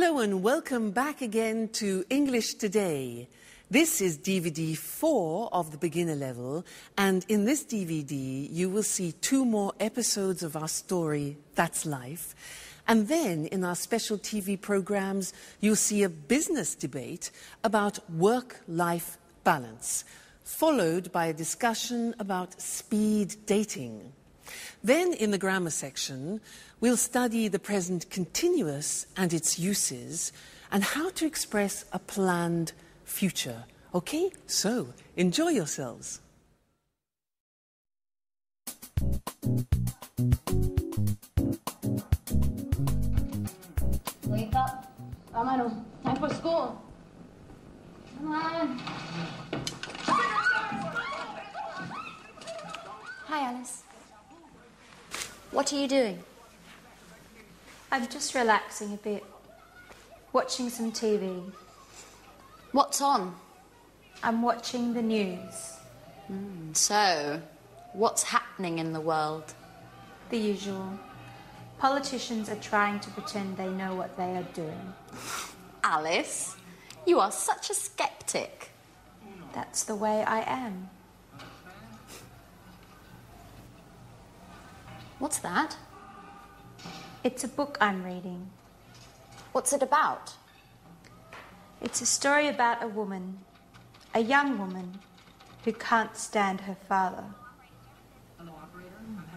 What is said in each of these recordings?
Hello and welcome back again to English Today. This is DVD 4 of the beginner level, and in this DVD you will see 2 more episodes of our story, That's Life. And then in our special TV programs you'll see a business debate about work-life balance, followed by a discussion about speed dating. Then in the grammar section we'll study the present continuous and its uses and how to express a planned future. Okay, so enjoy yourselves. Wake up. Amano, time for school. Come on. Hi, Alice. What are you doing? I'm just relaxing a bit, watching some TV. What's on? I'm watching the news. So, what's happening in the world? The usual. Politicians are trying to pretend they know what they are doing. Alice, you are such a skeptic. That's the way I am. What's that? It's a book I'm reading. What's it about? It's a story about a woman, a young woman, who can't stand her father.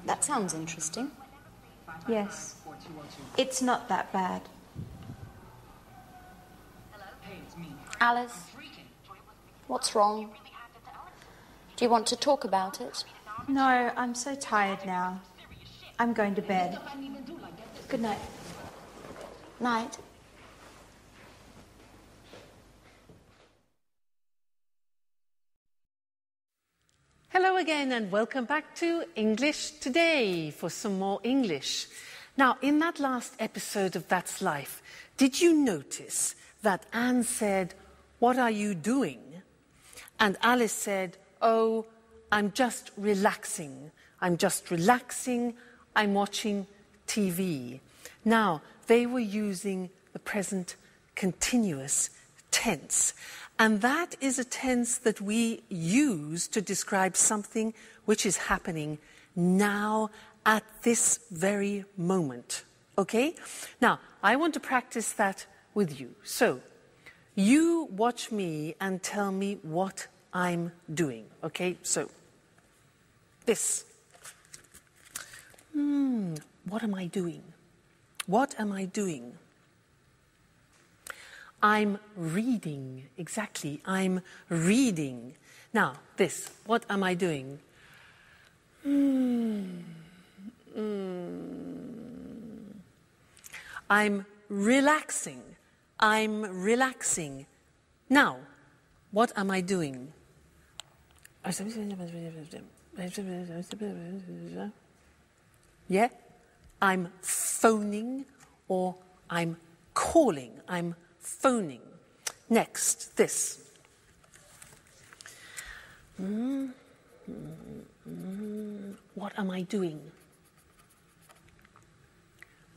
That sounds interesting. Yes, it's not that bad. Alice, what's wrong? Do you want to talk about it? No, I'm so tired now. I'm going to bed. Good night. Night. Hello again and welcome back to English Today for some more English. Now, in that last episode of That's Life, did you notice that Anne said, "What are you doing?" And Alice said, "Oh, I'm just relaxing. I'm just relaxing. I'm watching TV." Now, they were using the present continuous tense. And that is a tense that we use to describe something which is happening now at this very moment. Okay? Now, I want to practice that with you. So, you watch me and tell me what I'm doing. Okay? So, this. What am I doing? What am I doing? I'm reading. Exactly. I'm reading. Now, this. What am I doing? I'm relaxing. I'm relaxing. Now, what am I doing? Yeah? I'm phoning or I'm calling. I'm phoning. Next, this. What am I doing?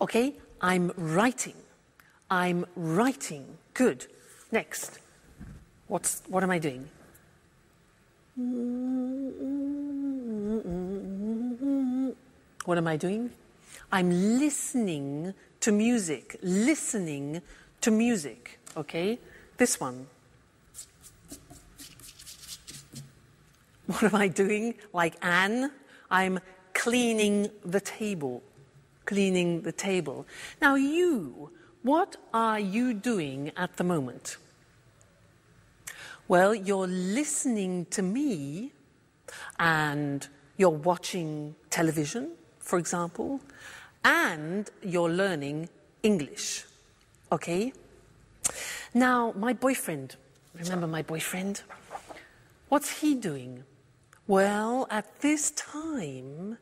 Okay, I'm writing. I'm writing. Good. Next. What am I doing? What am I doing? I'm listening to music. Listening to music. Okay? This one. What am I doing? Like Anne? I'm cleaning the table. Cleaning the table. Now you, what are you doing at the moment? Well, you're listening to me and you're watching television, for example, and you're learning English. Okay? Now, my boyfriend, remember my boyfriend? What's he doing? Well, at this time,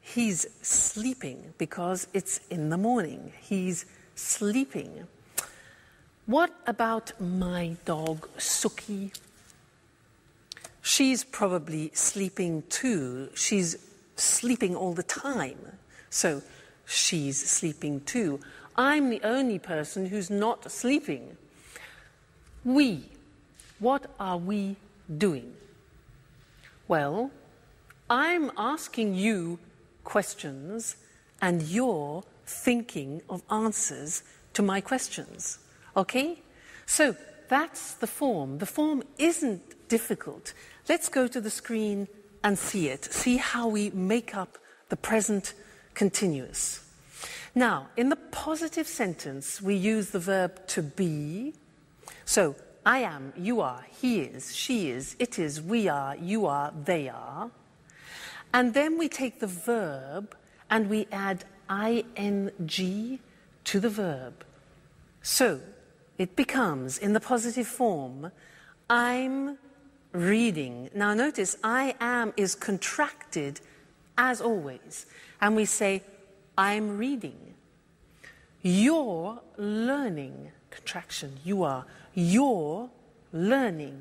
he's sleeping because it's in the morning. He's sleeping. What about my dog, Suki? She's probably sleeping too. She's sleeping all the time. So she's sleeping too. I'm the only person who's not sleeping. We. What are we doing? Well, I'm asking you questions and you're thinking of answers to my questions. Okay? So that's the form. The form isn't difficult. Let's go to the screen and see it. See how we make up the present continuous. Now, in the positive sentence, we use the verb to be. So, I am, you are, he is, she is, it is, we are, you are, they are. And then we take the verb and we add ing to the verb. So, it becomes, in the positive form, I'm reading. Now notice, I am is contracted as always. And we say, I'm reading. You're learning. Contraction, you're learning.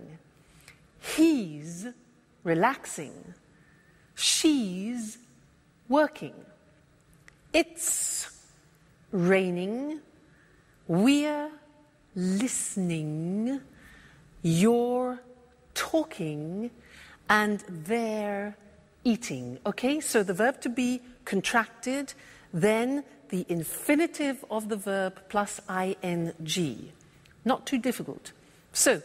He's relaxing. She's working. It's raining. We're listening. You're talking. And they're eating. Okay, so the verb to be contracted, then the infinitive of the verb plus ing. Not too difficult. So,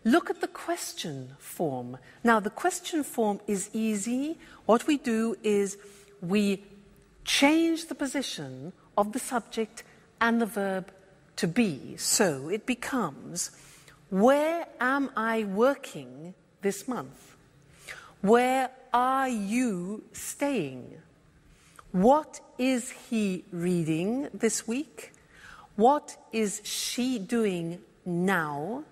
look at the question form. Now, the question form is easy. What we do is we change the position of the subject and the verb to be. So, it becomes, where am I working this month? Where are you staying? What is he reading this week? What is she doing now?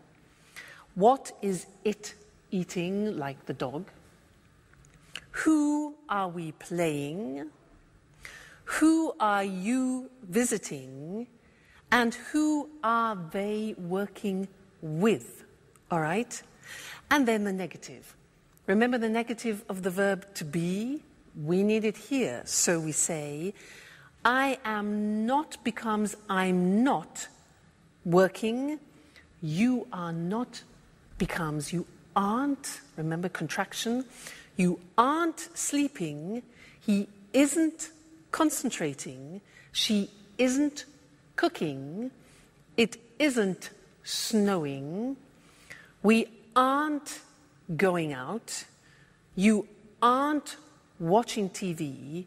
What is it eating, like the dog? Who are we playing? Who are you visiting? And who are they working with? All right? And then the negative. Remember the negative of the verb to be? We need it here. So we say, I am not becomes I'm not working. You are not becomes you aren't. Remember contraction. You aren't sleeping. He isn't concentrating. She isn't cooking. It isn't snowing. We aren't going out. You aren't watching TV,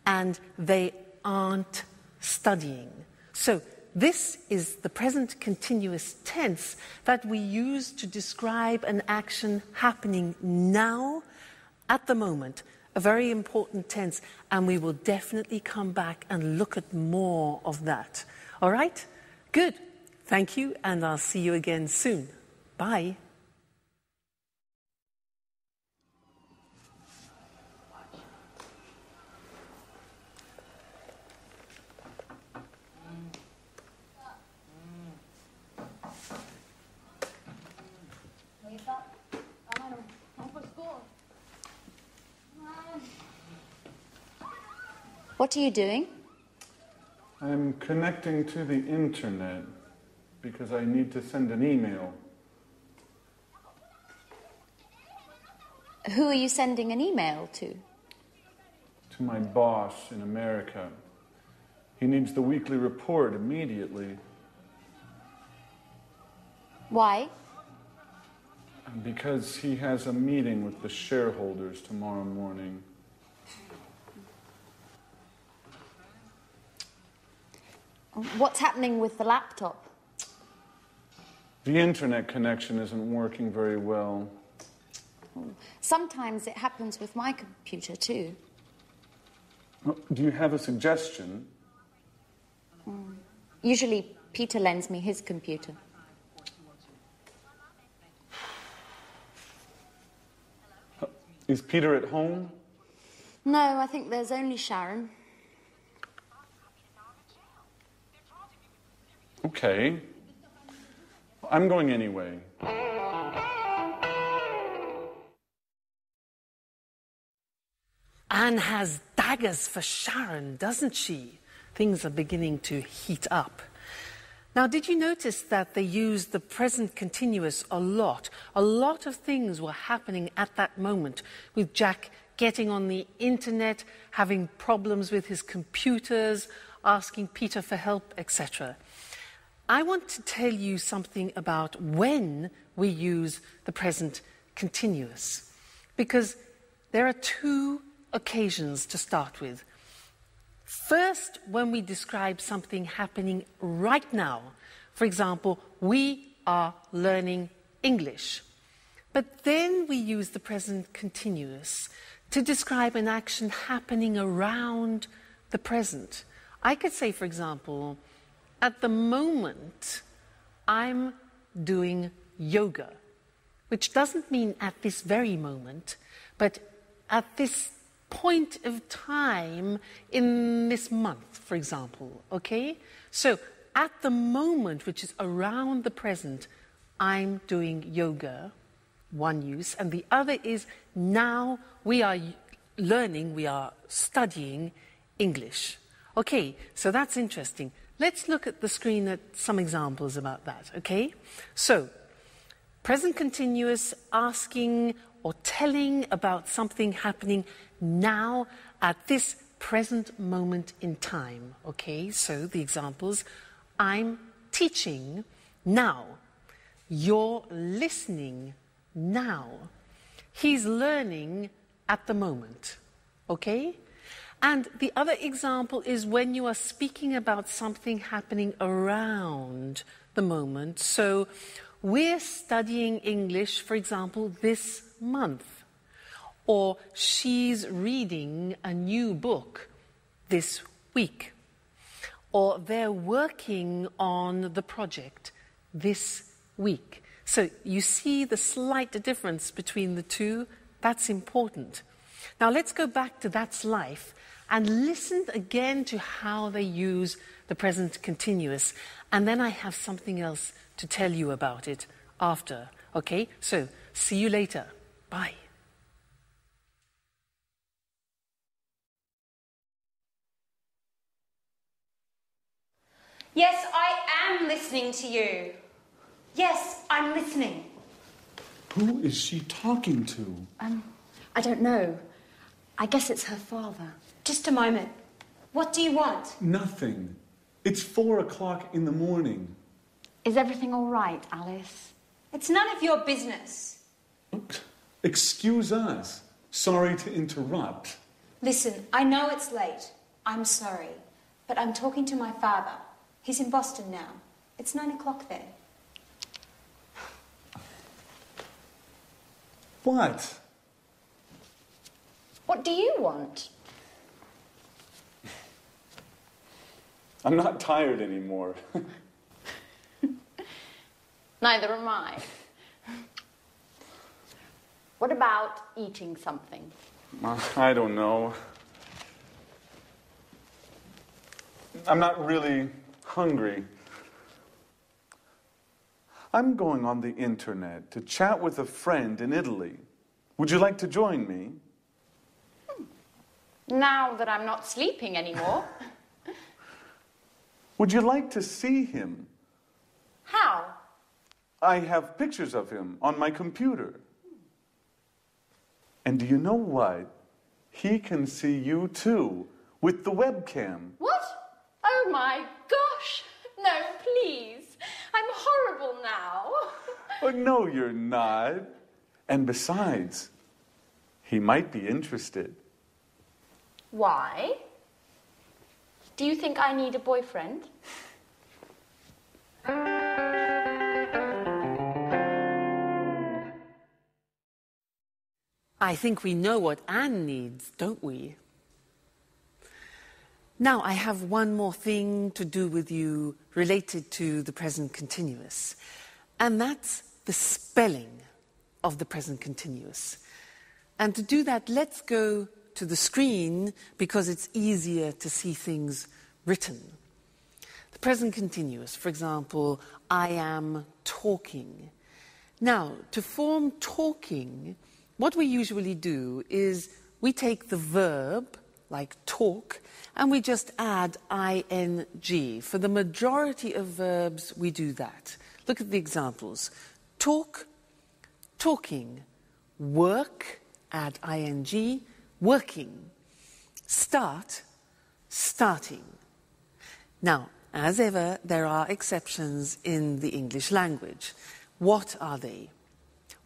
and they aren't studying. So this is the present continuous tense that we use to describe an action happening now, at the moment. A very important tense, and we will definitely come back and look at more of that. All right? Good. Thank you, and I'll see you again soon. Bye. What are you doing? I'm connecting to the internet because I need to send an email. Who are you sending an email to? To my boss in America. He needs the weekly report immediately. Why? Because he has a meeting with the shareholders tomorrow morning. What's happening with the laptop? The internet connection isn't working very well. Sometimes it happens with my computer too. Do you have a suggestion? Usually Peter lends me his computer. Is Peter at home? No, I think there's only Sharon. Okay. I'm going anyway. Anne has daggers for Sharon, doesn't she? things are beginning to heat up. Now, did you notice that they used the present continuous a lot? A lot of things were happening at that moment, with Jack getting on the internet, having problems with his computers, asking Peter for help, etc. I want to tell you something about when we use the present continuous, because there are two occasions to start with. First, when we describe something happening right now. For example, we are learning English. But then we use the present continuous to describe an action happening around the present. I could say, for example, at the moment, I'm doing yoga, which doesn't mean at this very moment, but at this point of time in this month, for example, okay? So, at the moment, which is around the present, I'm doing yoga, one use, and the other is now we are learning, we are studying English. Okay, so that's interesting. Let's look at the screen at some examples about that, okay? So, present continuous, asking or telling about something happening now at this present moment in time, okay? So, the examples, I'm teaching now. You're listening now. He's learning at the moment, okay? And the other example is when you are speaking about something happening around the moment. So we're studying English, for example, this month. Or she's reading a new book this week. Or they're working on the project this week. So you see the slight difference between the two? That's important. Now let's go back to That's Life and listen again to how they use the present continuous. And then I have something else to tell you about it after. Okay? So, see you later. Bye. Yes, I am listening to you. Yes, I'm listening. Who is she talking to? I don't know. I guess it's her father. Just a moment. What do you want? Nothing. It's 4 o'clock in the morning. Is everything all right, Alice? It's none of your business. Excuse us. Sorry to interrupt. Listen, I know it's late. I'm sorry. But I'm talking to my father. He's in Boston now. It's 9 o'clock there. What? What do you want? I'm not tired anymore. Neither am I. What about eating something? I don't know. I'm not really hungry. I'm going on the internet to chat with a friend in Italy. Would you like to join me? Now that I'm not sleeping anymore. Would you like to see him? How? I have pictures of him on my computer. And do you know what? He can see you too, with the webcam. What? Oh my gosh! No, please. I'm horrible now. Oh, no, you're not. And besides, he might be interested. Why? Do you think I need a boyfriend? I think we know what Anne needs, don't we? Now, I have one more thing to do with you related to the present continuous, and that's the spelling of the present continuous. And to do that, let's go to the screen because it's easier to see things written. The present continuous, for example, I am talking. Now, to form talking, what we usually do is we take the verb, like talk, and we just add ing. For the majority of verbs, we do that. Look at the examples. Talk, talking. Work, add ing. Working. Start, starting. Now, as ever, there are exceptions in the English language. What are they?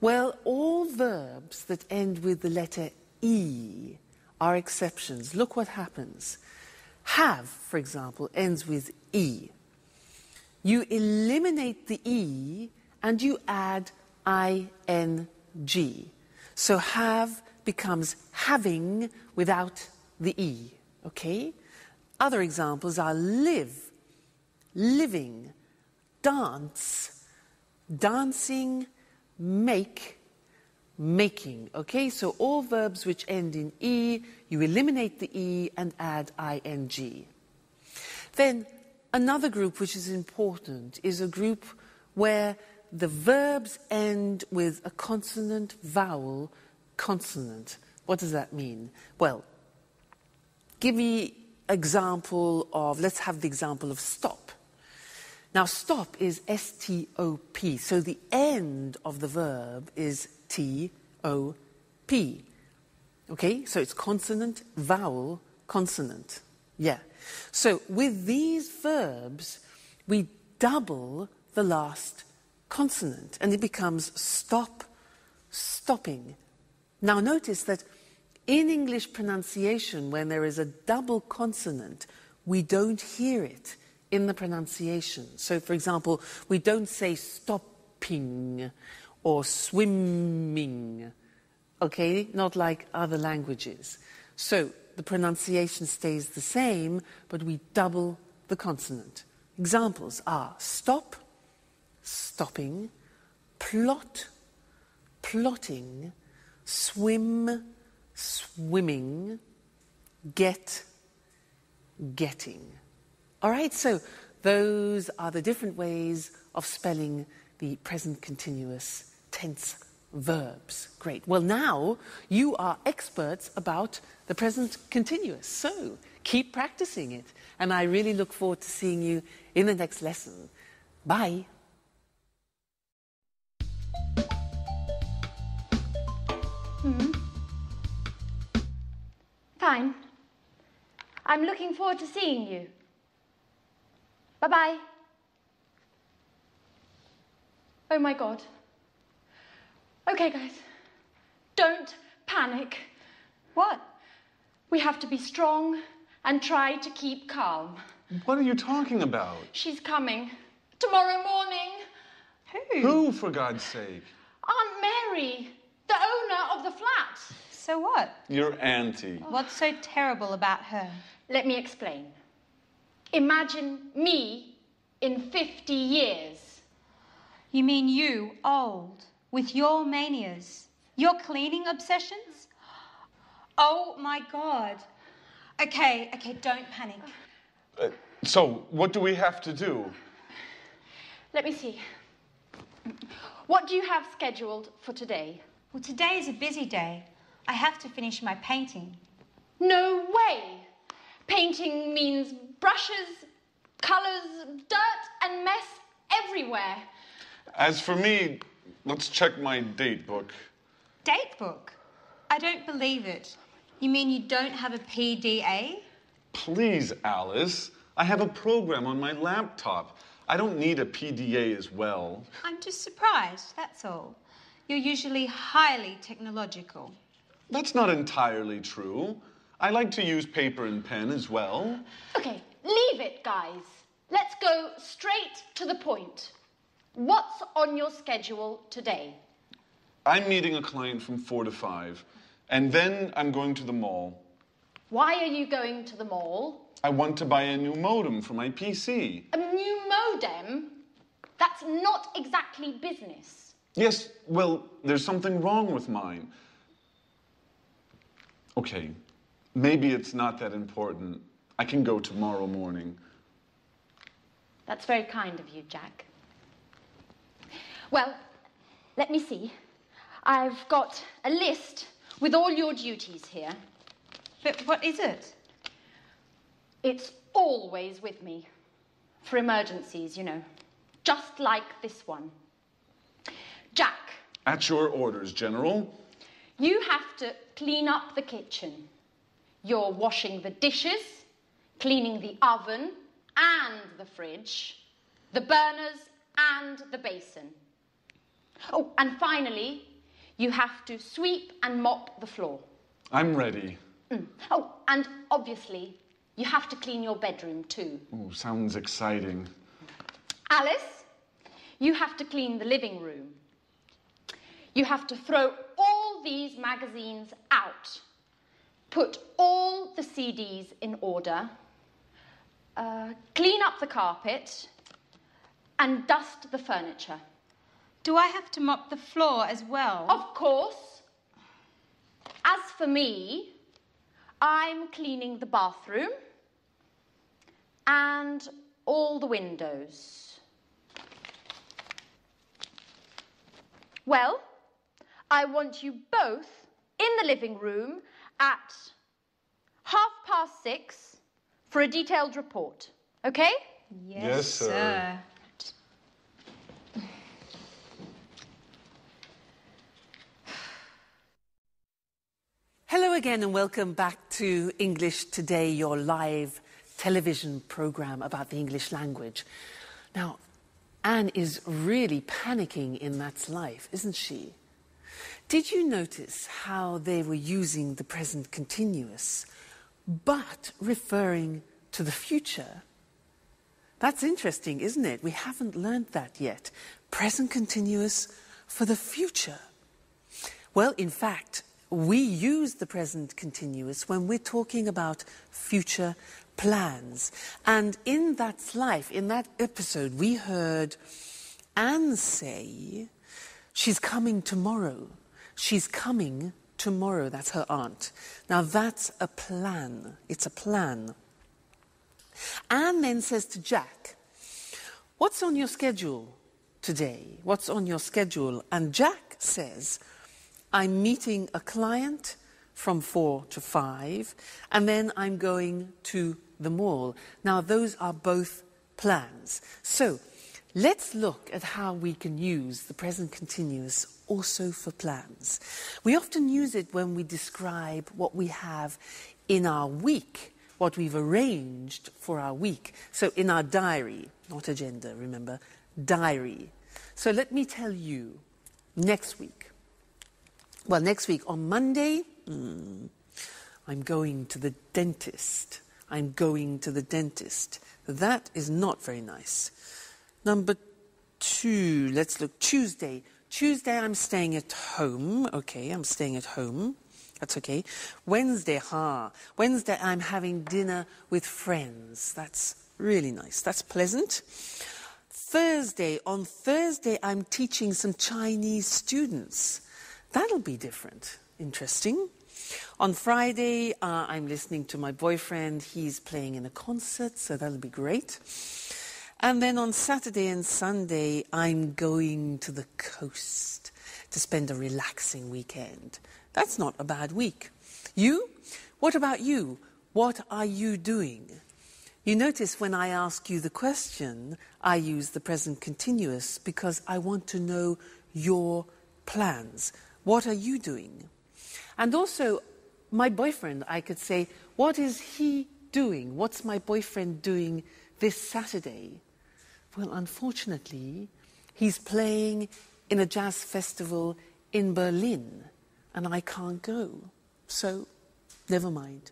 Well, all verbs that end with the letter E are exceptions. Look what happens. Have, for example, ends with E. You eliminate the E and you add ing. So have becomes having without the E. Okay? Other examples are live, living, dance, dancing, make, making. Okay, so all verbs which end in E, you eliminate the E and add ing. Then another group which is important is a group where the verbs end with a consonant, vowel, consonant. What does that mean? Well, give me example of, let's have the example of stop. Now, stop is S-T-O-P, so the end of the verb is T-O-P. Okay, so it's consonant, vowel, consonant. Yeah. So with these verbs, we double the last consonant, and it becomes stop, stopping. Now, notice that in English pronunciation, when there is a double consonant, we don't hear it in the pronunciation. So, for example, we don't say stopping or swimming, okay? Not like other languages. So, the pronunciation stays the same, but we double the consonant. Examples are stop, stopping, plot, plotting, swim, swimming, get, getting. All right, so those are the different ways of spelling the present continuous tense verbs. Great. Well, now you are experts about the present continuous, so keep practicing it. And I really look forward to seeing you in the next lesson. Bye. Fine. I'm looking forward to seeing you. Bye-bye. Oh my God. Okay, guys. Don't panic. What? We have to be strong and try to keep calm. What are you talking about? She's coming. Tomorrow morning. Who, for God's sake? Aunt Mary, the owner of the flat. So what? Your auntie. What's so terrible about her? Let me explain. Imagine me in 50 years. You mean you, old, with your manias, your cleaning obsessions? Oh my God. Okay, don't panic. So, what do we have to do? Let me see. What do you have scheduled for today? Well, today is a busy day. I have to finish my painting. No way! Painting means brushes, colours, dirt and mess everywhere. As for me, let's check my date book. Date book? I don't believe it. You mean you don't have a PDA? Please, Alice. I have a program on my laptop. I don't need a PDA as well. I'm just surprised, that's all. You're usually highly technological. That's not entirely true. I like to use paper and pen as well. Okay, leave it, guys. Let's go straight to the point. What's on your schedule today? I'm meeting a client from 4 to 5, and then I'm going to the mall. Why are you going to the mall? I want to buy a new modem for my PC. A new modem? That's not exactly business. Yes, well, there's something wrong with mine. Okay, maybe it's not that important. I can go tomorrow morning. That's very kind of you, Jack. Well, let me see. I've got a list with all your duties here. But what is it? It's always with me. For emergencies, you know. Just like this one. Jack. At your orders, General. You have to clean up the kitchen. You're washing the dishes, cleaning the oven and the fridge, the burners and the basin. Oh, and finally, you have to sweep and mop the floor. I'm ready. Oh, and obviously, you have to clean your bedroom too. Oh, sounds exciting. Alice, you have to clean the living room. You have to throw all these magazines out. Put all the CDs in order. Clean up the carpet. And dust the furniture. Do I have to mop the floor as well? Of course. As for me, I'm cleaning the bathroom and all the windows. Well, I want you both in the living room at 6:30 for a detailed report. Okay? Yes, sir. Hello again and welcome back to English Today, your live television program about the English language. Now, Anne is really panicking in Matt's life, isn't she? Did you notice how they were using the present continuous, but referring to the future? That's interesting, isn't it? We haven't learned that yet. Present continuous for the future. Well, in fact, we use the present continuous when we're talking about future plans. And in that life, in that episode, we heard Anne say, she's coming tomorrow. She's coming tomorrow. That's her aunt. Now that's a plan. It's a plan. Anne then says to Jack, what's on your schedule today? What's on your schedule? And Jack says, I'm meeting a client from 4 to 5, and then I'm going to the mall. Now, those are both plans. So, let's look at how we can use the present continuous also for plans. We often use it when we describe what we have in our week, what we've arranged for our week. So, in our diary, not agenda, remember, diary. So, let me tell you, next week, well, next week on Monday, I'm going to the dentist. I'm going to the dentist. That is not very nice. Number 2, let's look. Tuesday. Tuesday, I'm staying at home. Okay, I'm staying at home. That's okay. Wednesday, Wednesday, I'm having dinner with friends. That's really nice. That's pleasant. Thursday. On Thursday, I'm teaching some Chinese students. That'll be different. Interesting. On Friday, I'm listening to my boyfriend. He's playing in a concert, so that'll be great. And then on Saturday and Sunday, I'm going to the coast to spend a relaxing weekend. That's not a bad week. You? What about you? What are you doing? You notice when I ask you the question, I use the present continuous because I want to know your plans. What are you doing? And also, my boyfriend, I could say, what is he doing? What's my boyfriend doing this Saturday? Well, unfortunately, he's playing in a jazz festival in Berlin, and I can't go. So, never mind.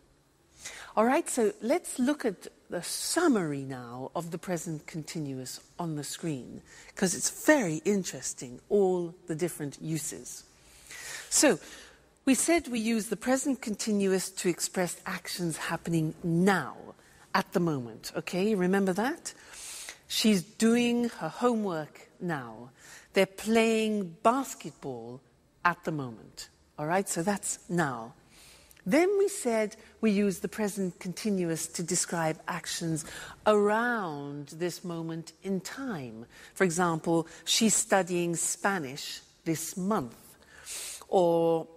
All right, so let's look at the summary now of the present continuous on the screen, because it's very interesting, all the different uses. So, we said we use the present continuous to express actions happening now, at the moment, okay? Remember that? She's doing her homework now. They're playing basketball at the moment, all right? So that's now. Then we said we use the present continuous to describe actions around this moment in time. For example, she's studying Spanish this month. Or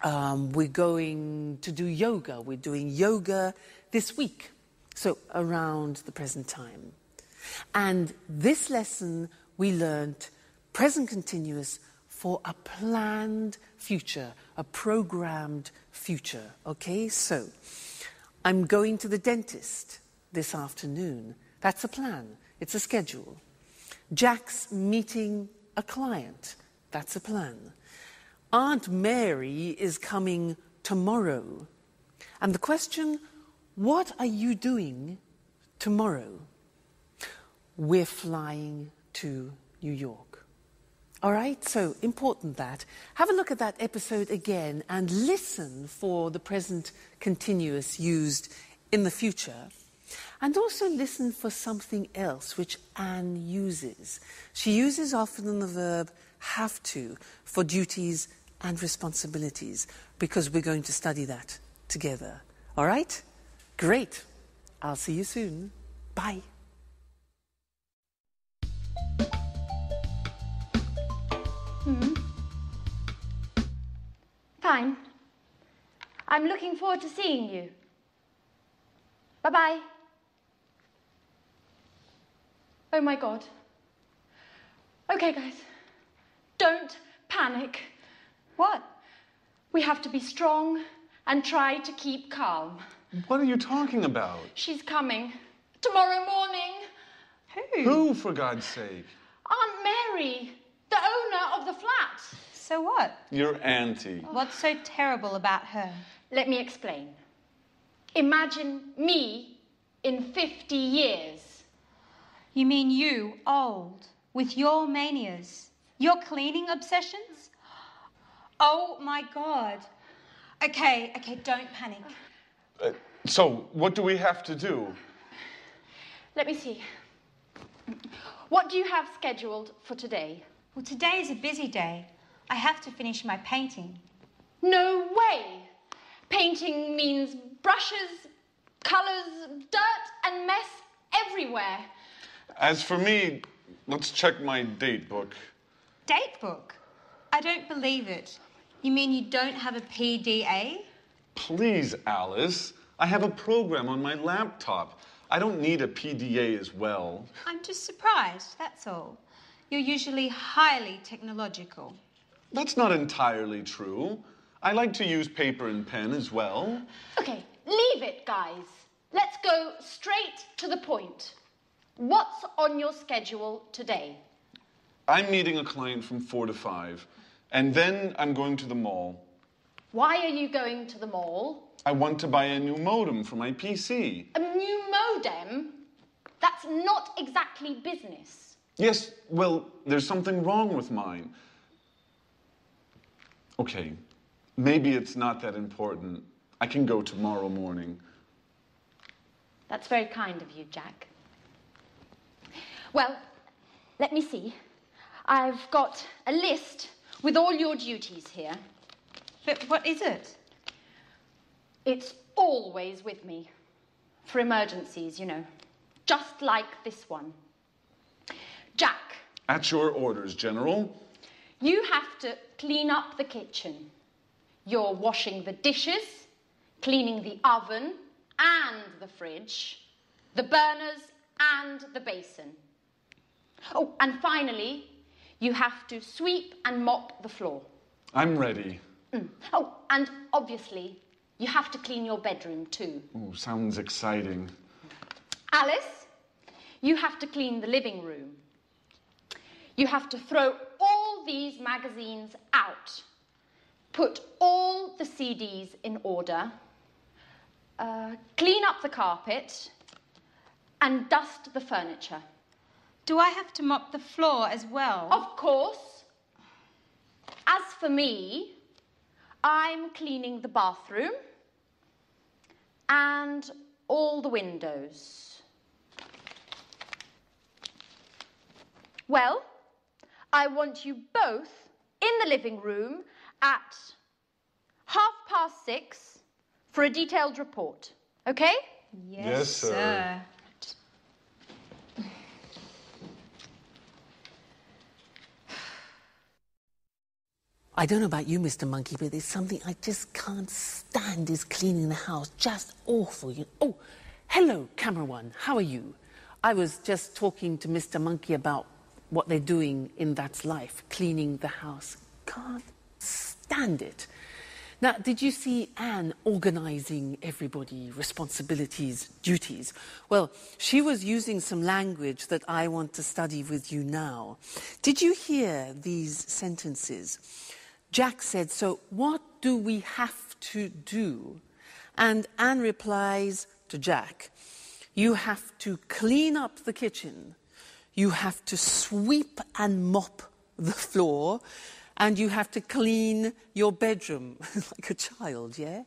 we're going to do yoga. We're doing yoga this week. So around the present time. And this lesson we learned present continuous for a planned future, a programmed future. Okay, so I'm going to the dentist this afternoon. That's a plan. It's a schedule. Jack's meeting a client. That's a plan. Aunt Mary is coming tomorrow. And the question, what are you doing tomorrow? We're flying to New York. All right, so important that. Have a look at that episode again and listen for the present continuous used in the future. And also listen for something else which Anne uses. She uses often the verb have to for duties and responsibilities, because we're going to study that together. All right? Great. I'll see you soon. Bye. Fine. I'm looking forward to seeing you. Bye-bye. Oh my God. Okay, guys. Don't panic. What? We have to be strong and try to keep calm. What are you talking about? She's coming. Tomorrow morning. Who, for God's sake? Aunt Mary, the owner of the flat. So what? Your auntie. What's so terrible about her? Let me explain. Imagine me in 50 years. You mean you, old, with your manias, your cleaning obsessions? Oh my God. Okay, don't panic. So, what do we have to do? Let me see. What do you have scheduled for today? Well, today is a busy day. I have to finish my painting. No way! Painting means brushes, colours, dirt and mess everywhere. As for me, let's check my date book. Date book? I don't believe it. You mean you don't have a PDA? Please, Alice. I have a program on my laptop. I don't need a PDA as well. I'm just surprised, that's all. You're usually highly technological. That's not entirely true. I like to use paper and pen as well. Okay, leave it, guys. Let's go straight to the point. What's on your schedule today? I'm meeting a client from 4 to 5, and then I'm going to the mall. Why are you going to the mall? I want to buy a new modem for my PC. A new modem? That's not exactly business. Yes, well, there's something wrong with mine. Okay, maybe it's not that important. I can go tomorrow morning. That's very kind of you, Jack. Well, let me see. I've got a list with all your duties here. But what is it? It's always with me. For emergencies, you know. Just like this one. Jack. At your orders, General. You have to clean up the kitchen. You're washing the dishes, cleaning the oven and the fridge, the burners and the basin. Oh, and finally, you have to sweep and mop the floor. I'm ready. Oh, and obviously, you have to clean your bedroom too. Oh, sounds exciting. Alice, you have to clean the living room. You have to throw all these magazines out. Put all the CDs in order. Clean up the carpet. And dust the furniture. Do I have to mop the floor as well? Of course. As for me, I'm cleaning the bathroom and all the windows. Well, I want you both in the living room at 6:30 for a detailed report. Okay? Yes, sir. I don't know about you, Mr. Monkey, but there's something I just can't stand is cleaning the house. Just awful. Oh, Hello, camera one, how are you? I was just talking to Mr. Monkey about what they're doing in That's Life, cleaning the house. Can't stand it. Now, did you see Anne organising everybody, responsibilities, duties? Well, she was using some language that I want to study with you now. Did you hear these sentences? Jack said, so what do we have to do? And Anne replies to Jack, you have to clean up the kitchen, you have to sweep and mop the floor, and you have to clean your bedroom like a child, yeah?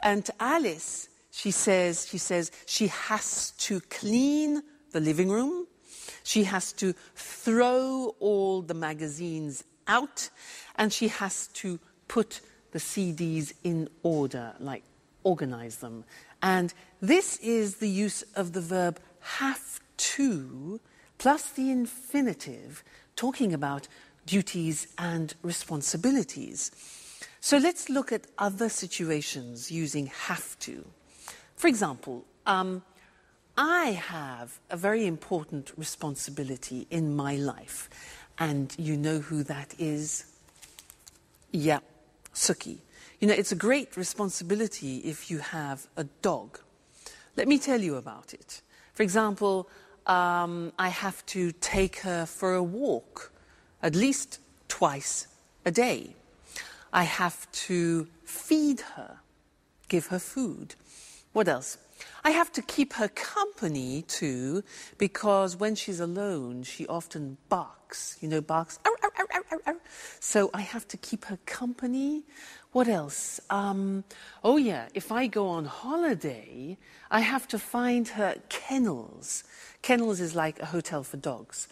And to Alice, she says she has to clean the living room, she has to throw all the magazines out, and she has to put the CDs in order, like organize them. And this is the use of the verb have to plus the infinitive, talking about duties and responsibilities. So let's look at other situations using have to. For example, I have a very important responsibility in my life, and you know who that is? Yeah, Suki. You know, it's a great responsibility if you have a dog. Let me tell you about it. For example, I have to take her for a walk at least twice a day. I have to feed her, give her food. What else? I have to keep her company too, because when she's alone, she often barks. You know, barks. Arr, arr, arr, arr, arr. So I have to keep her company. What else? Oh yeah, if I go on holiday, I have to find her kennels. Kennels is like a hotel for dogs,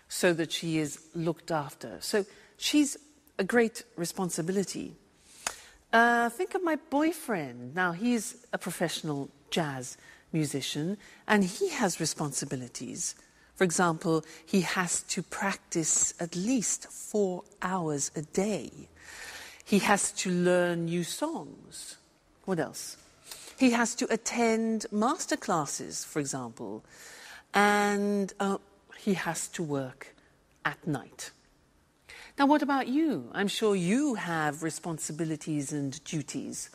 so that she is looked after. So she's a great responsibility. Think of my boyfriend. Now, he's a professional jazz musician, and he has responsibilities. For example, he has to practice at least 4 hours a day. He has to learn new songs. What else? He has to attend master classes, for example. And he has to work at night. Now, what about you? I'm sure you have responsibilities and duties.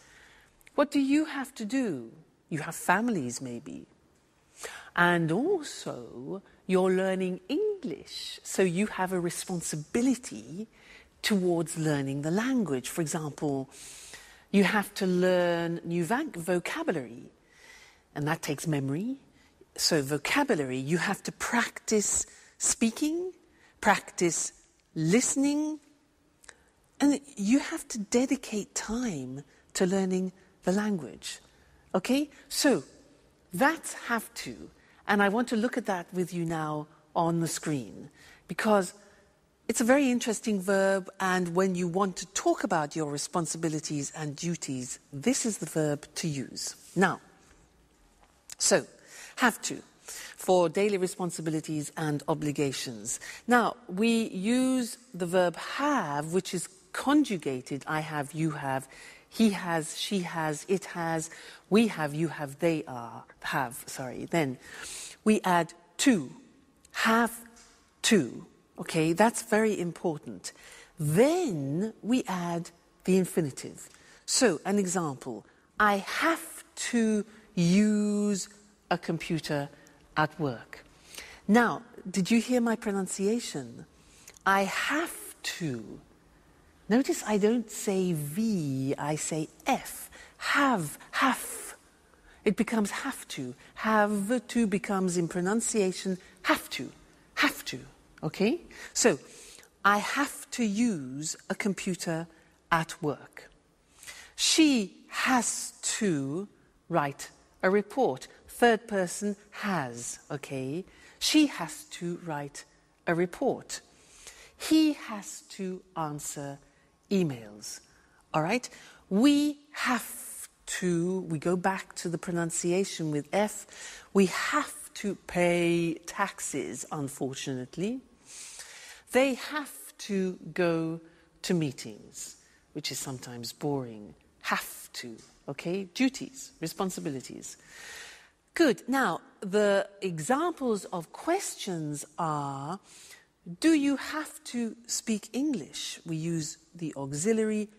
What do you have to do? You have families, maybe. And also, you're learning English, so you have a responsibility towards learning the language. For example, you have to learn new vocabulary, and that takes memory. So vocabulary, you have to practice speaking, practice listening, and you have to dedicate time to learning the language. Okay? So that's have to, and I want to look at that with you now on the screen, because it's a very interesting verb, and when you want to talk about your responsibilities and duties, this is the verb to use. Now, so, have to, for daily responsibilities and obligations. Now, we use the verb have, which is conjugated. I have, you have, he has, she has, it has, we have, you have, they have. Then we add to, have to. Okay, that's very important. Then we add the infinitive. So, an example. I have to use a computer at work. Now, did you hear my pronunciation? I have to. Notice I don't say V, I say F. Have. It becomes have to. Have to becomes in pronunciation have to. Have to. Okay? So, I have to use a computer at work. She has to write a report. Third person has, okay? She has to write a report. He has to answer emails. All right? We have to, we go back to the pronunciation with F, we have to pay taxes, unfortunately. They have to go to meetings, which is sometimes boring. Have to, okay? Duties, responsibilities. Good. Now, the examples of questions are, do you have to speak English? We use the auxiliary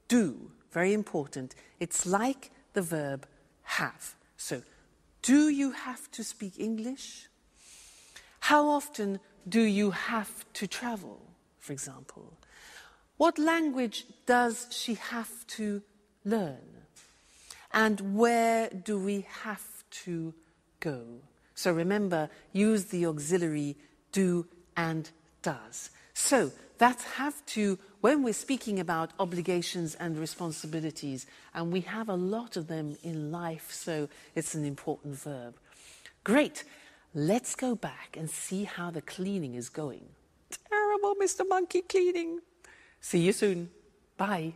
do. Very important. It's like the verb have. So, do you have to speak English? How often do you have to travel, for example? What language does she have to learn? And where do we have to go? So remember, use the auxiliary do and does. So that's have to when we're speaking about obligations and responsibilities, and we have a lot of them in life, so it's an important verb. Great. Let's go back and see how the cleaning is going. Terrible, Mr. Monkey cleaning. See you soon. Bye.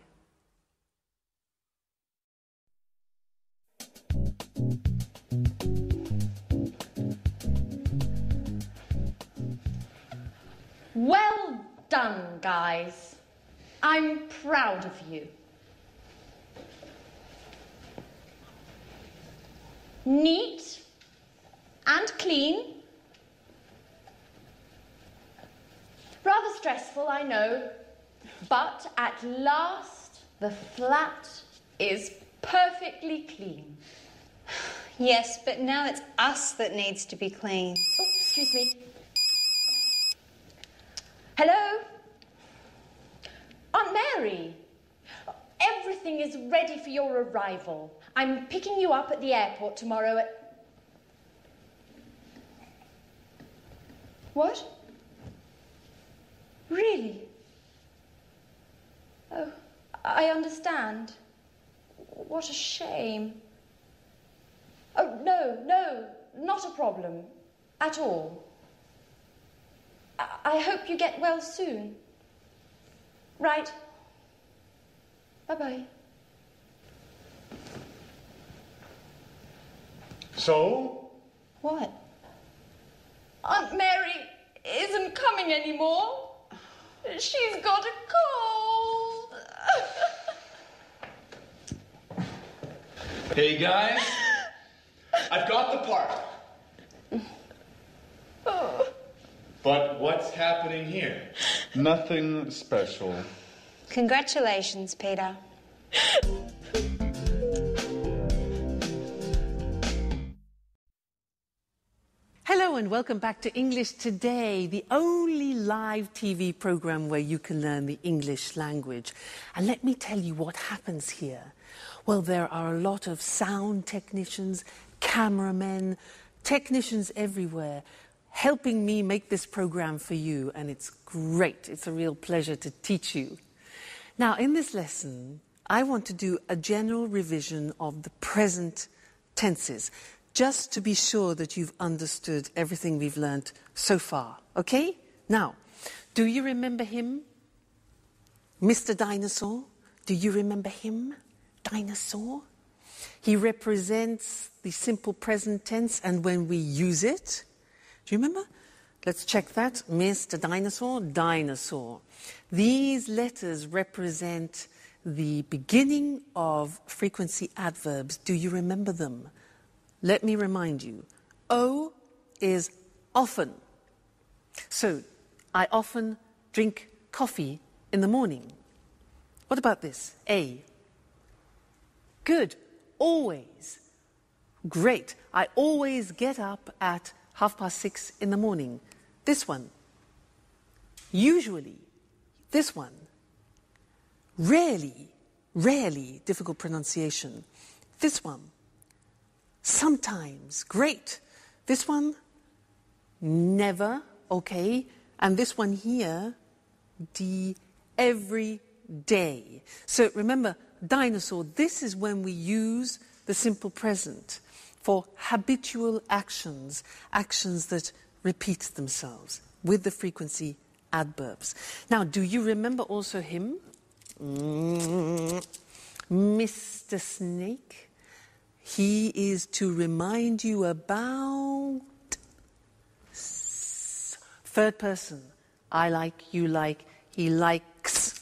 Well done, guys. I'm proud of you. Neat and clean. Rather stressful, I know, but at last the flat is perfectly clean. Yes, but now it's us that needs to be clean. Oh, excuse me. Hello? Aunt Mary. Everything is ready for your arrival. I'm picking you up at the airport tomorrow at... What? Really? Oh, I understand. What a shame. Oh, no, not a problem. At all. I hope you get well soon. Right. Bye-bye. So? What? Aunt Mary isn't coming anymore. She's got a cold. Hey guys, I've got the part. Oh. But what's happening here? Nothing special. Congratulations, Peter. Hello and welcome back to English Today, the only live TV program where you can learn the English language. And let me tell you what happens here. Well, there are a lot of sound technicians, cameramen, technicians everywhere helping me make this program for you, and it's great. It's a real pleasure to teach you. Now, in this lesson, I want to do a general revision of the present tenses, just to be sure that you've understood everything we've learnt so far. Okay? Now, do you remember him? Mr. Dinosaur? Do you remember him? Dinosaur? He represents the simple present tense, and when we use it, do you remember? Let's check that. Mr. Dinosaur, dinosaur. These letters represent the beginning of frequency adverbs. Do you remember them? Let me remind you. O is often. So, I often drink coffee in the morning. What about this? A. Good. Always. Great. I always get up at 6:30 in the morning. This one. Usually. This one. Rarely. Rarely. Difficult pronunciation. This one. Sometimes. Great. This one. Never. Okay. And this one here. Every day. So remember, dinosaur, this is when we use the simple present for habitual actions, actions that repeat themselves with the frequency adverbs. Now, do you remember also him? Mr. Snake. He is to remind you about third person. I like, you like, he likes,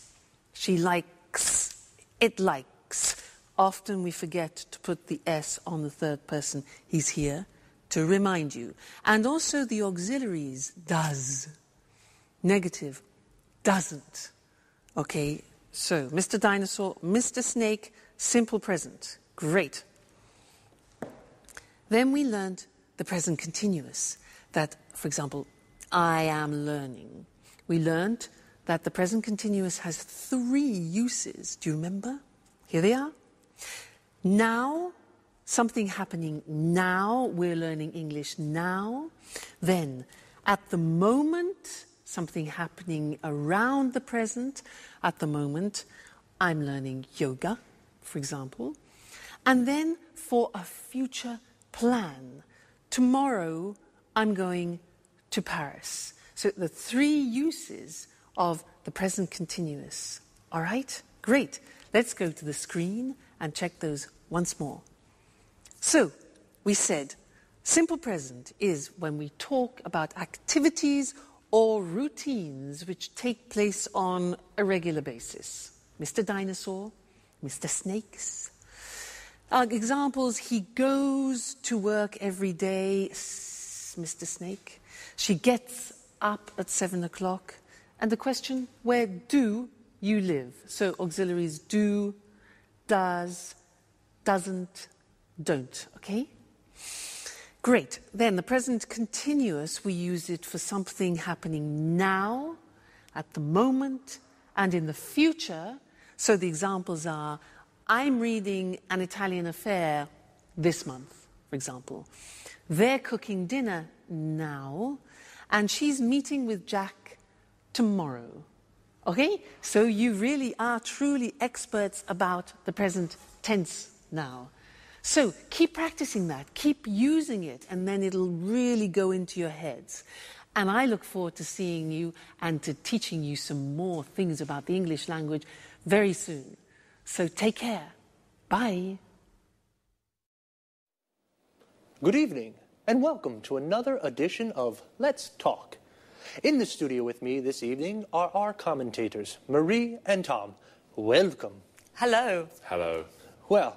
she likes, it likes. Often we forget to put the S on the third person. He's here. to remind you. And also the auxiliaries, does. Negative, doesn't. Okay, so Mr. Dinosaur, Mr. Snake, simple present. Great. Then we learned the present continuous. That, for example, I am learning. We learned that the present continuous has 3 uses. Do you remember? Here they are. Now, something happening now. We're learning English now. Then, at the moment, something happening around the present. At the moment, I'm learning yoga, for example. And then, for a future plan. Tomorrow, I'm going to Paris. So the 3 uses of the present continuous. All right? Great. Let's go to the screen and check those once more. So, we said simple present is when we talk about activities or routines which take place on a regular basis. Mr. Dinosaur, Mr. Snakes. Examples, he goes to work every day, Mr. Snake. She gets up at 7 o'clock. And the question, where do you live? So auxiliaries do, does, doesn't, don't, okay? Great. Then the present continuous, we use it for something happening now, at the moment, and in the future. So the examples are, I'm reading An Italian Affair this month, for example. They're cooking dinner now, and she's meeting with Jack tomorrow. Okay? So you really are truly experts about the present tense now. So keep practicing that, keep using it, and then it'll really go into your heads. And I look forward to seeing you and to teaching you some more things about the English language very soon. So take care. Bye. Good evening, and welcome to another edition of Let's Talk. In the studio with me this evening are our commentators, Marie and Tom. Welcome. Hello. Hello. Well,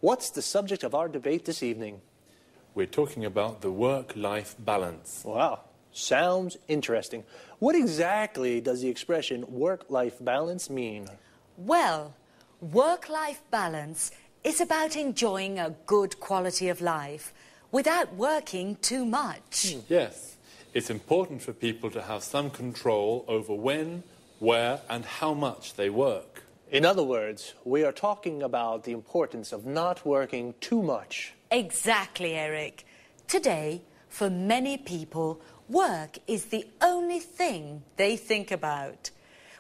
what's the subject of our debate this evening? We're talking about the work-life balance. Wow, sounds interesting. What exactly does the expression work-life balance mean? Well, work-life balance is about enjoying a good quality of life without working too much. Yes. It's important for people to have some control over when, where, and how much they work. In other words, we are talking about the importance of not working too much. Exactly, Eric. Today, for many people, work is the only thing they think about.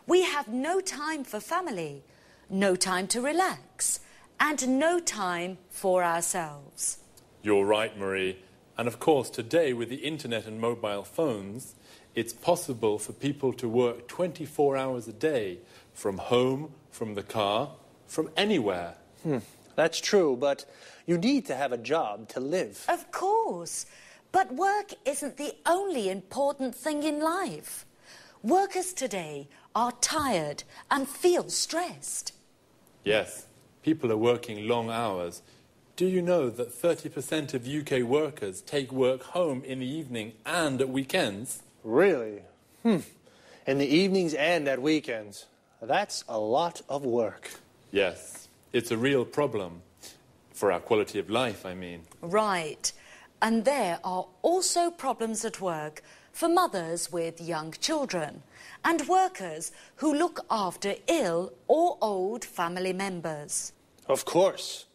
We have no time for family, no time to relax, and no time for ourselves. You're right, Marie. And of course, today, with the internet and mobile phones, it's possible for people to work 24 hours a day, from home, from the car, from anywhere. That's true, but you need to have a job to live. Of course. But work isn't the only important thing in life. Workers today are tired and feel stressed. Yes, people are working long hours. Do you know that 30% of UK workers take work home in the evening and at weekends? Really? In the evenings and at weekends. That's a lot of work. Yes, it's a real problem. For our quality of life, I mean. Right. And there are also problems at work for mothers with young children and workers who look after ill or old family members. Of course.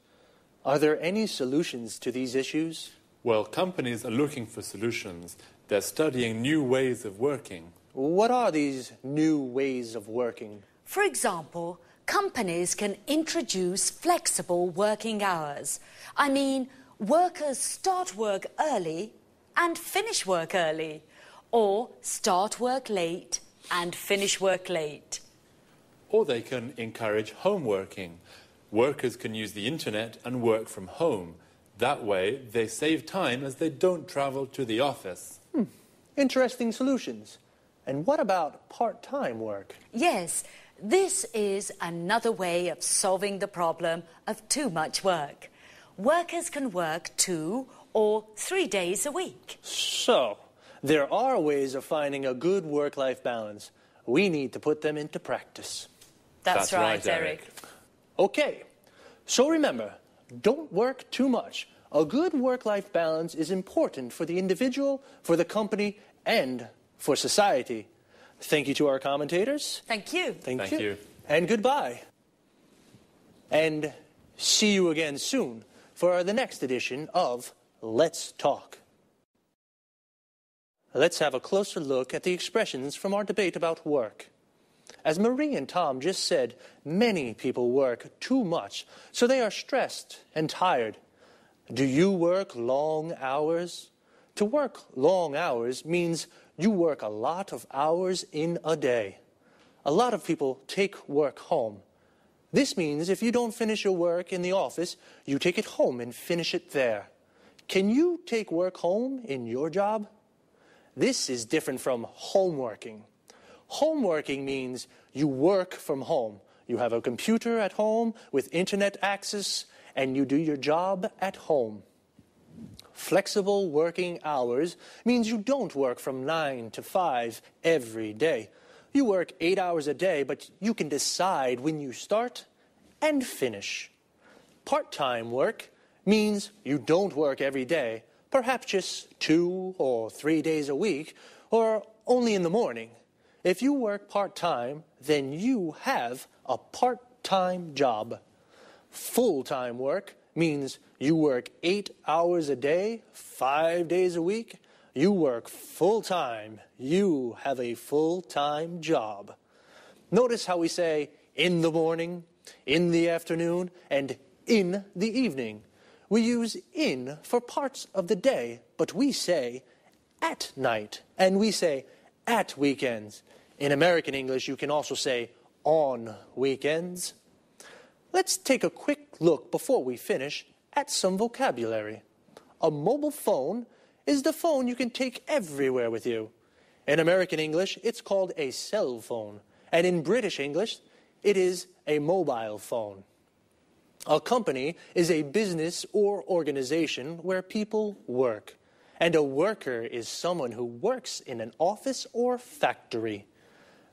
Are there any solutions to these issues? Well, companies are looking for solutions. They're studying new ways of working. What are these new ways of working? For example, companies can introduce flexible working hours. I mean, workers start work early and finish work early, or start work late and finish work late. Or they can encourage home working. Workers can use the internet and work from home. That way, they save time as they don't travel to the office. Interesting solutions. And what about part-time work? Yes, this is another way of solving the problem of too much work. Workers can work 2 or 3 days a week. So, there are ways of finding a good work-life balance. We need to put them into practice. That's right, Eric. Okay, so remember, don't work too much. A good work-life balance is important for the individual, for the company, and for society. Thank you to our commentators. Thank you. Thank you. And goodbye. And see you again soon for the next edition of Let's Talk. Let's have a closer look at the expressions from our debate about work. As Marie and Tom just said, many people work too much, so they are stressed and tired. Do you work long hours? To work long hours means you work a lot of hours in a day. A lot of people take work home. This means if you don't finish your work in the office, you take it home and finish it there. Can you take work home in your job? This is different from homeworking. Homeworking means you work from home. You have a computer at home with internet access, and you do your job at home. Flexible working hours means you don't work from 9 to 5 every day. You work 8 hours a day, but you can decide when you start and finish. Part-time work means you don't work every day, perhaps just 2 or 3 days a week, or only in the morning. If you work part-time, then you have a part-time job. Full-time work means you work 8 hours a day, 5 days a week. You work full-time. You have a full-time job. Notice how we say in the morning, in the afternoon, and in the evening. We use in for parts of the day, but we say at night, and we say at weekends. In American English, you can also say on weekends. Let's take a quick look before we finish at some vocabulary. A mobile phone is the phone you can take everywhere with you. In American English, it's called a cell phone, and in British English, it is a mobile phone. A company is a business or organization where people work, and a worker is someone who works in an office or factory.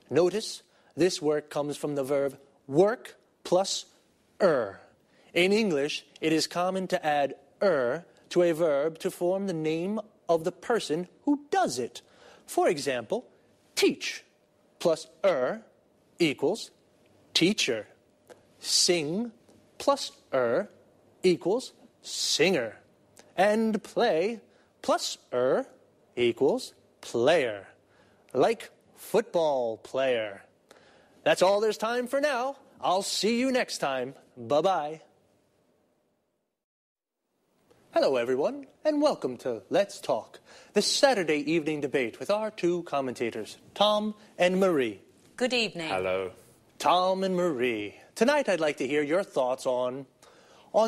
Notice this work comes from the verb work plus In English, it is common to add to a verb to form the name of the person who does it. For example, teach plus equals teacher. Sing plus equals singer. And play plus equals player. Like football player. That's all there's time for now. I'll see you next time. Bye-bye. Hello, everyone, and welcome to Let's Talk, the Saturday evening debate with our two commentators, Tom and Marie. Good evening. Hello. Tom and Marie, tonight I'd like to hear your thoughts on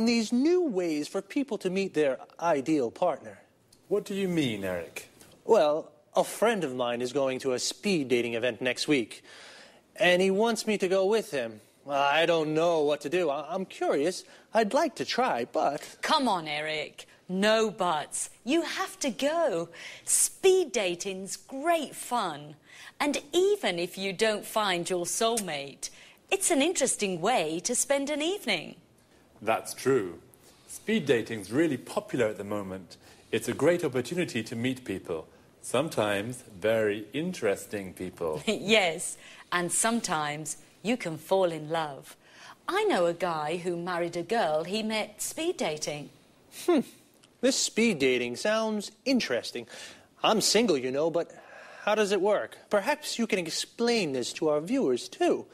these new ways for people to meet their ideal partner. What do you mean, Eric? Well, a friend of mine is going to a speed dating event next week, and he wants me to go with him. I don't know what to do. I'm curious. I'd like to try, but... Come on, Eric. No buts. You have to go. Speed dating's great fun. And even if you don't find your soulmate, it's an interesting way to spend an evening. That's true. Speed dating's really popular at the moment. It's a great opportunity to meet people. Sometimes very interesting people. Yes, and sometimes you can fall in love. I know a guy who married a girl he met speed dating. This speed dating sounds interesting. I'm single, you know, but how does it work? Perhaps you can explain this to our viewers, too.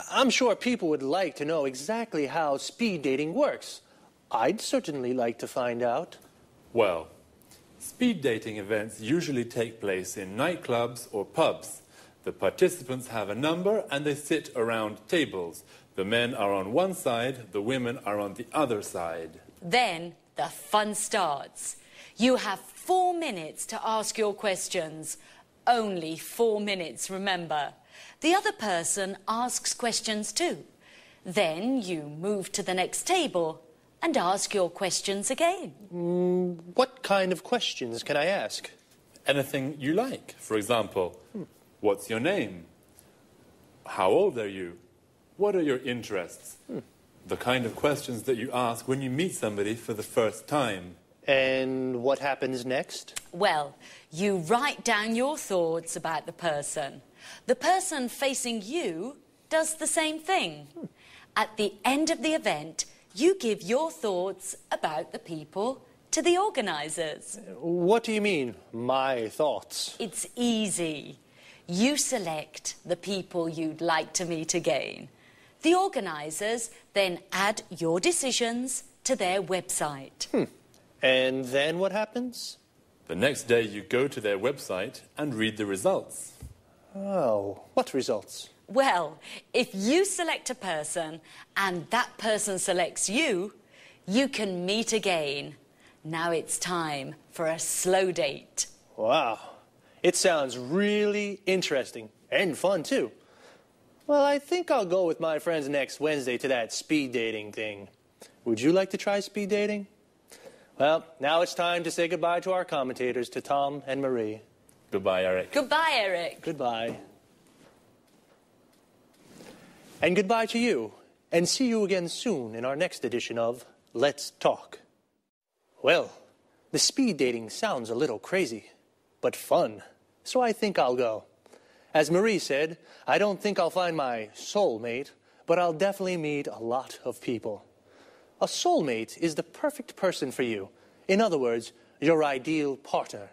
I'm sure people would like to know exactly how speed dating works. I'd certainly like to find out. Well, speed dating events usually take place in nightclubs or pubs. The participants have a number and they sit around tables. The men are on one side, the women are on the other side. Then the fun starts. You have 4 minutes to ask your questions. Only 4 minutes, remember. The other person asks questions too. Then you move to the next table and ask your questions again. What kind of questions can I ask? Anything you like. For example, what's your name? How old are you? What are your interests? The kind of questions that you ask when you meet somebody for the first time. And what happens next? Well, you write down your thoughts about the person. The person facing you does the same thing. At the end of the event, you give your thoughts about the people to the organisers. What do you mean, my thoughts? It's easy. You select the people you'd like to meet again. The organisers then add your decisions to their website. And then what happens? The next day you go to their website and read the results. Oh, what results? Well, if you select a person and that person selects you, you can meet again. Now it's time for a slow date. Wow, it sounds really interesting and fun too. Well, I think I'll go with my friends next Wednesday to that speed dating thing. Would you like to try speed dating? Well, now it's time to say goodbye to our commentators, to Tom and Marie. Goodbye, Eric. Goodbye, Eric. Goodbye. And goodbye to you. And see you again soon in our next edition of Let's Talk. Well, the speed dating sounds a little crazy, but fun. So I think I'll go. As Marie said, I don't think I'll find my soulmate, but I'll definitely meet a lot of people. A soulmate is the perfect person for you. In other words, your ideal partner.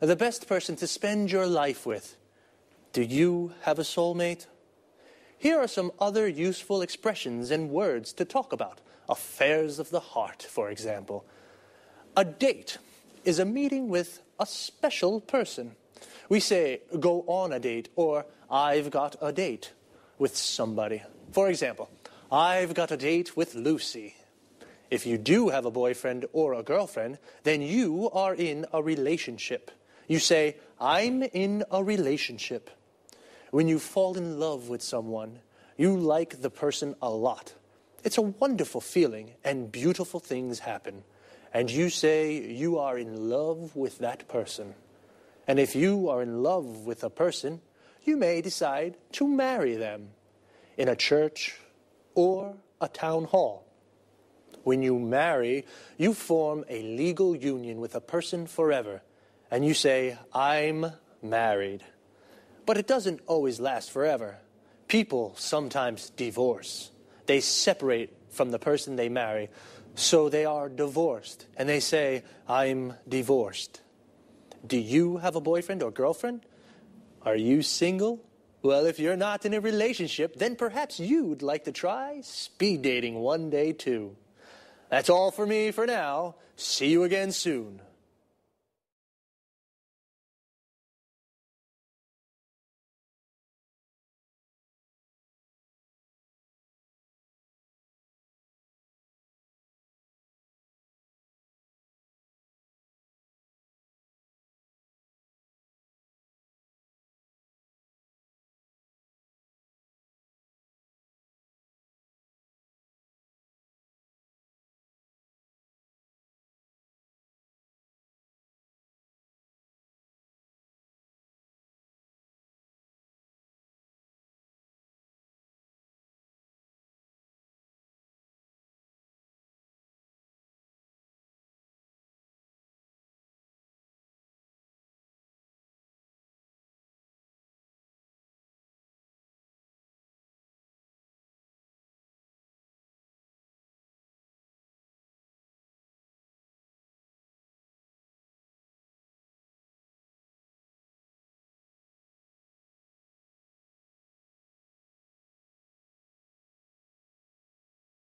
The best person to spend your life with. Do you have a soulmate? Here are some other useful expressions and words to talk about. Affairs of the heart, for example. A date is a meeting with a special person. We say, go on a date, or I've got a date with somebody. For example, I've got a date with Lucy. If you do have a boyfriend or a girlfriend, then you are in a relationship. You say, I'm in a relationship. When you fall in love with someone, you like the person a lot. It's a wonderful feeling, and beautiful things happen. And you say you are in love with that person. And if you are in love with a person, you may decide to marry them in a church or a town hall. When you marry, you form a legal union with a person forever, and you say, I'm married. But it doesn't always last forever. People sometimes divorce. They separate from the person they marry, so they are divorced, and they say, I'm divorced. Do you have a boyfriend or girlfriend? Are you single? Well, if you're not in a relationship, then perhaps you'd like to try speed dating one day too. That's all for me for now. See you again soon.